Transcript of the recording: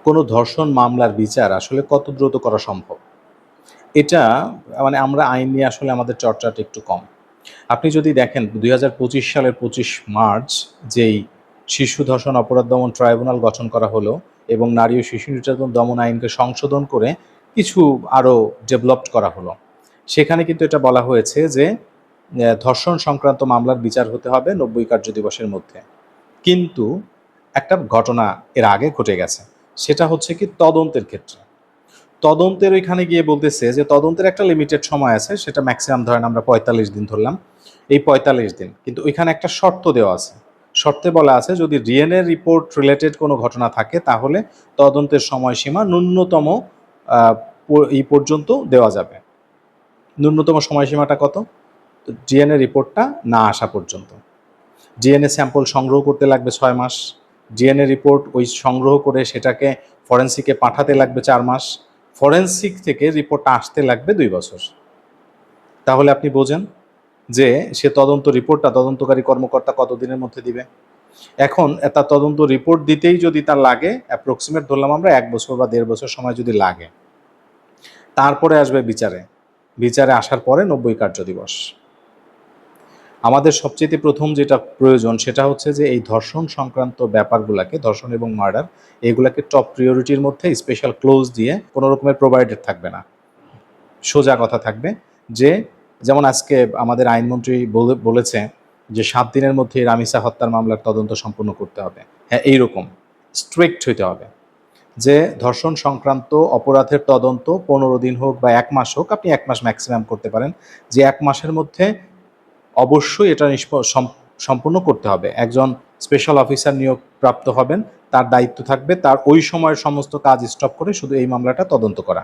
কোনো ধর্ষণ মামলার বিচার আসলে কত দ্রুত করা সম্ভব? এটা মানে আমরা আইন নিয়ে আসলে আমাদের চর্চাটা একটু কম। আপনি যদি দেখেন ২০২৫ সালের ২৫ মার্চ যেই শিশু ধর্ষণ অপরাধ দমন ট্রাইব্যুনাল গঠন করা হলো এবং নারী ও শিশু নির্যাতন দমন আইনকে সংশোধন করে কিছু আরও ডেভেলপড করা হলো। সেখানে কিন্তু এটা বলা হয়েছে যে ধর্ষণ সংক্রান্ত মামলার বিচার হতে হবে ৯০ কার্যদিবসের মধ্যে। কিন্তু একটা ঘটনা এর আগে ঘটে গেছে। সেটা হচ্ছে কি তদন্তের ক্ষেত্রে। তদন্তের ওইখানে গিয়ে বলতেছে যে তদন্তের একটা লিমিটেড সময় আছে, সেটা ম্যাক্সিমাম ধরেন আমরা ৪৫ দিন ধরলাম। এই ৪৫ দিন। কিন্তু ওইখানে একটা শর্ত দেওয়া আছে। শর্তে বলা আছে যদি ডিএনএ রিপোর্ট রিলেটেড কোনো ঘটনা থাকে তাহলে তদন্তের সময়সীমা ন্যূনতম আ এই পর্যন্ত দেওয়া যাবে। ন্যূনতম সময়সীমাটা কত? ডিএনএ রিপোর্টটা না আসা পর্যন্ত। ডিএনএ স্যাম্পল সংগ্রহ করতে লাগবে ৬ মাস। ডিএনএ রিপোর্ট ওই সংগ্রহ করে সেটাকে ফরেনসিকে পাঠাতে লাগবে ৪ মাস। ফরেনসিক থেকে রিপোর্টটা আসতে লাগবে ২ বছর। তাহলে আপনি বোঝেন যে সে তদন্ত রিপোর্টটা তদন্তকারী কর্মকর্তা কতদিনের মধ্যে দিবে? এখন তার তদন্ত রিপোর্ট দিতেই যদি তার লাগে অ্যাপ্রক্সিমেট ধরলাম আমরা ১ বছর বা ১.৫ বছর সময় যদি লাগে, তারপরে আসবে বিচারে। বিচারে আসার পরে ৯০ কার্যদিবস। আমাদের সবচাইতে প্রথম যেটা প্রয়োজন সেটা হচ্ছে যে এই ধর্ষণ সংক্রান্ত ব্যাপারগুলাকে, ধর্ষণ এবং মার্ডার, এগুলাকে টপ প্রিওরিটির মধ্যে স্পেশাল ক্লোজ দিয়ে কোনো রকমের প্রোভাইডেড থাকবে না। সোজা কথা থাকবে যে যেমন আজকে আমাদের আইনমন্ত্রী বলেছে যে ৭ দিনের মধ্যে রামিসা হত্যার মামলার তদন্ত সম্পূর্ণ করতে হবে। হ্যাঁ, এইরকম স্ট্রিক্ট হইতে হবে যে ধর্ষণ সংক্রান্ত অপরাধের তদন্ত ১৫ দিন হোক বা ১ মাস হোক, আপনি ১ মাস ম্যাক্সিমাম করতে পারেন, যে ১ মাসের মধ্যে অবশ্যই এটা সম্পূর্ণ করতে হবে। একজন স্পেশাল অফিসার নিয়োগ প্রাপ্ত হবেন, তার দায়িত্ব থাকবে তার ওই সময়ের সমস্ত কাজ স্টপ করে শুধু এই মামলাটা তদন্ত করা।